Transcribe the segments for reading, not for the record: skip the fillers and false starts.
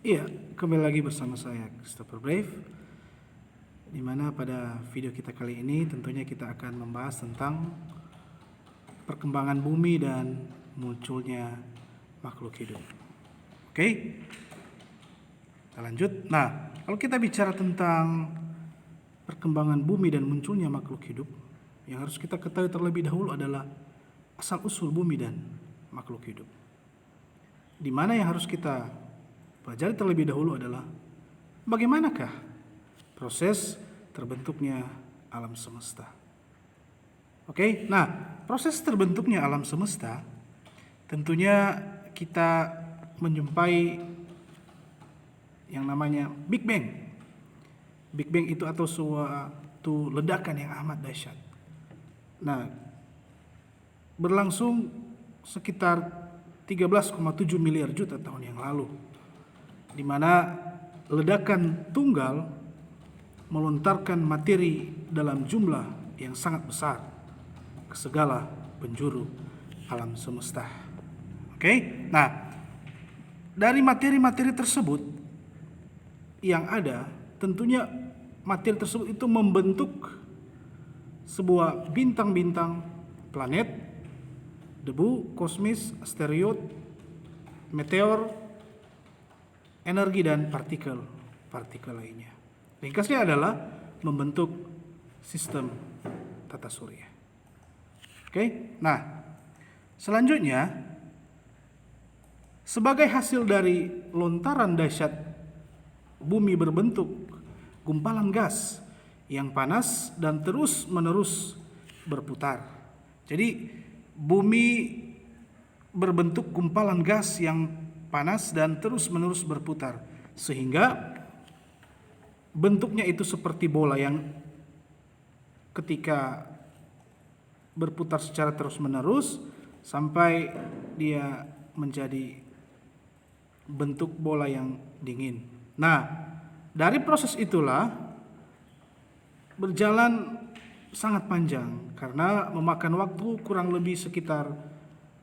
Iya, kembali lagi bersama saya Christopher Brave, di mana pada video kita kali ini tentunya kita akan membahas tentang perkembangan bumi dan munculnya makhluk hidup. Oke, kita lanjut. Nah, kalau kita bicara tentang perkembangan bumi dan munculnya makhluk hidup, yang harus kita ketahui terlebih dahulu adalah asal-usul bumi dan makhluk hidup. Di mana yang harus kita pelajari terlebih dahulu adalah bagaimanakah proses terbentuknya alam semesta. Oke, nah proses terbentuknya alam semesta tentunya kita menjumpai yang namanya Big Bang. Big Bang itu atau suatu ledakan yang amat dahsyat. Nah, berlangsung sekitar 13,7 miliar juta tahun yang lalu, di mana ledakan tunggal melontarkan materi dalam jumlah yang sangat besar ke segala penjuru alam semesta. Oke, nah dari materi-materi tersebut yang ada, tentunya materi tersebut itu membentuk sebuah bintang-bintang, planet, debu, kosmis, asteroid, meteor, energi dan partikel lainnya. Ringkasnya adalah membentuk sistem tata surya. Oke, nah selanjutnya sebagai hasil dari lontaran dahsyat bumi berbentuk gumpalan gas yang panas dan terus-menerus berputar. Jadi bumi berbentuk gumpalan gas yang panas dan terus-menerus berputar, sehingga bentuknya itu seperti bola yang ketika berputar secara terus-menerus sampai dia menjadi bentuk bola yang dingin. Nah, dari proses itulah berjalan sangat panjang karena memakan waktu kurang lebih sekitar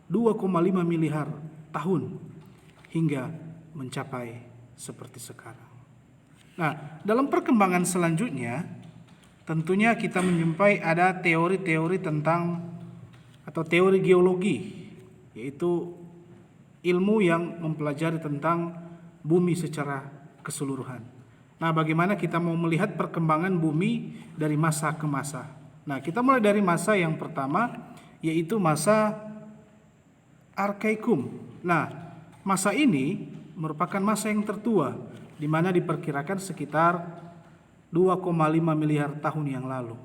2,5 miliar tahun hingga mencapai seperti sekarang. Nah, dalam perkembangan selanjutnya tentunya kita menjumpai ada teori-teori tentang atau teori geologi, yaitu ilmu yang mempelajari tentang bumi secara keseluruhan. Nah, bagaimana kita mau melihat perkembangan bumi dari masa ke masa. Nah, kita mulai dari masa yang pertama, yaitu masa Arkaikum. Nah, masa ini merupakan masa yang tertua, di mana diperkirakan sekitar 2,5 miliar tahun yang lalu.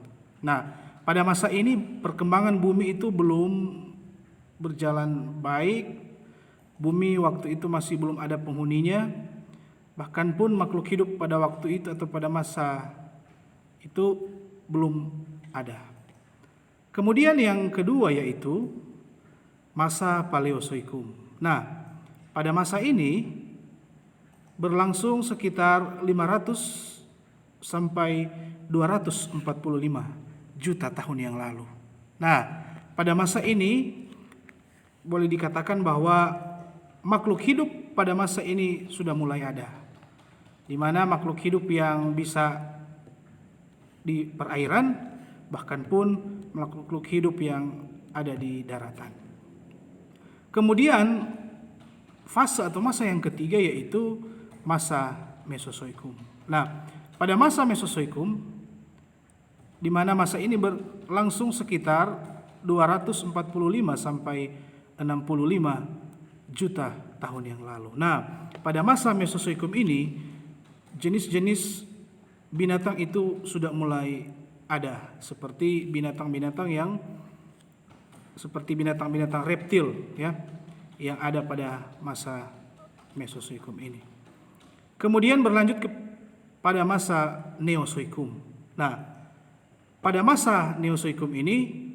Nah, pada masa ini perkembangan bumi itu belum berjalan baik. Bumi waktu itu masih belum ada penghuninya. Bahkan pun makhluk hidup pada waktu itu atau pada masa itu belum ada. Kemudian yang kedua yaitu masa Paleozoikum. Nah, pada masa ini berlangsung sekitar 500 sampai 245 juta tahun yang lalu. Nah, pada masa ini boleh dikatakan bahwa makhluk hidup pada masa ini sudah mulai ada, di mana makhluk hidup yang bisa di perairan, bahkan pun makhluk hidup yang ada di daratan. Kemudian fase atau masa yang ketiga yaitu masa Mesozoikum. Nah, pada masa Mesozoikum, di mana masa ini berlangsung sekitar 245 sampai 65 juta tahun yang lalu. Nah, pada masa Mesozoikum ini jenis-jenis binatang itu sudah mulai ada, seperti binatang-binatang reptil ya, yang ada pada masa Mesozoikum ini. Kemudian berlanjut pada masa Neozoikum. Nah, pada masa Neozoikum ini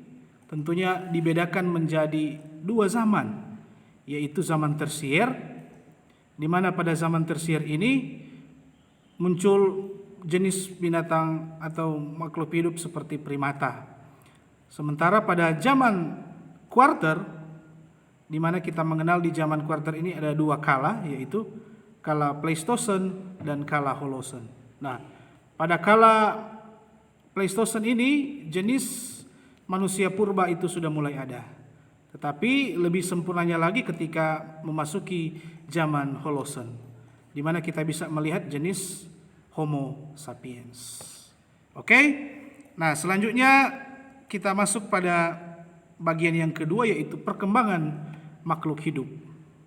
tentunya dibedakan menjadi dua zaman, yaitu zaman tersier, di mana pada zaman tersier ini muncul jenis binatang atau makhluk hidup seperti primata. Sementara pada zaman kuarter, di mana kita mengenal di zaman kuarter ini ada dua kala, yaitu kala Pleistosen, dan kala Holosen. Nah, pada kala Pleistosen ini jenis manusia purba itu sudah mulai ada. Tetapi lebih sempurnanya lagi ketika memasuki zaman Holosen, di mana kita bisa melihat jenis Homo sapiens. Oke? Nah, selanjutnya kita masuk pada bagian yang kedua, yaitu perkembangan makhluk hidup.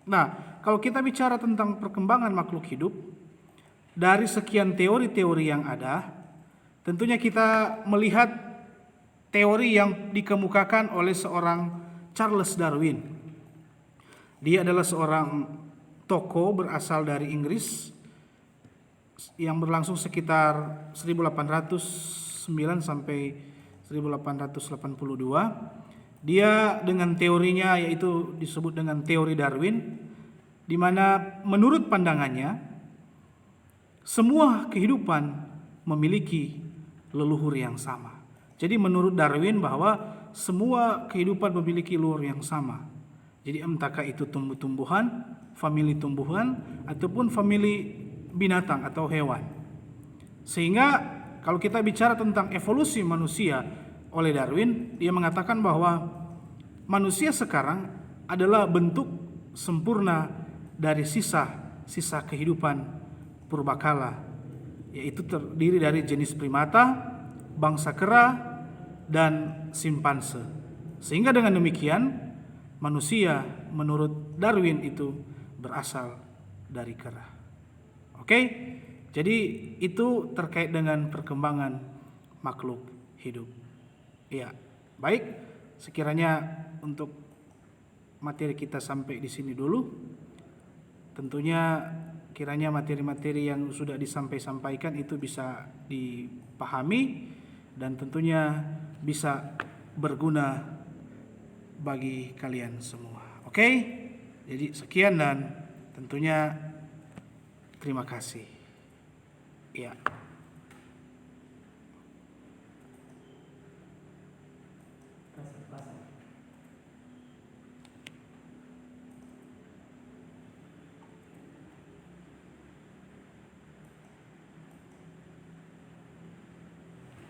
Nah, kalau kita bicara tentang perkembangan makhluk hidup, dari sekian teori-teori yang ada, tentunya kita melihat teori yang dikemukakan oleh seorang Charles Darwin. Dia adalah seorang tokoh berasal dari Inggris yang berlangsung sekitar 1809 sampai 1882. Dia dengan teorinya, yaitu disebut dengan teori Darwin, di mana menurut pandangannya semua kehidupan memiliki leluhur yang sama. Jadi menurut Darwin bahwa semua kehidupan memiliki leluhur yang sama. Jadi entahkah itu tumbuh-tumbuhan, famili tumbuhan, ataupun famili binatang atau hewan. Sehingga kalau kita bicara tentang evolusi manusia oleh Darwin, dia mengatakan bahwa manusia sekarang adalah bentuk sempurna dari sisa kehidupan purbakala, yaitu terdiri dari jenis primata, bangsa kera, dan simpanse. Sehingga dengan demikian manusia menurut Darwin itu berasal dari kera. Oke? Jadi itu terkait dengan perkembangan makhluk hidup. Ya, baik. Sekiranya untuk materi kita sampai di sini dulu. Tentunya kiranya materi-materi yang sudah disampaikan itu bisa dipahami dan tentunya bisa berguna bagi kalian semua. Oke? Jadi sekian dan tentunya terima kasih. Ya.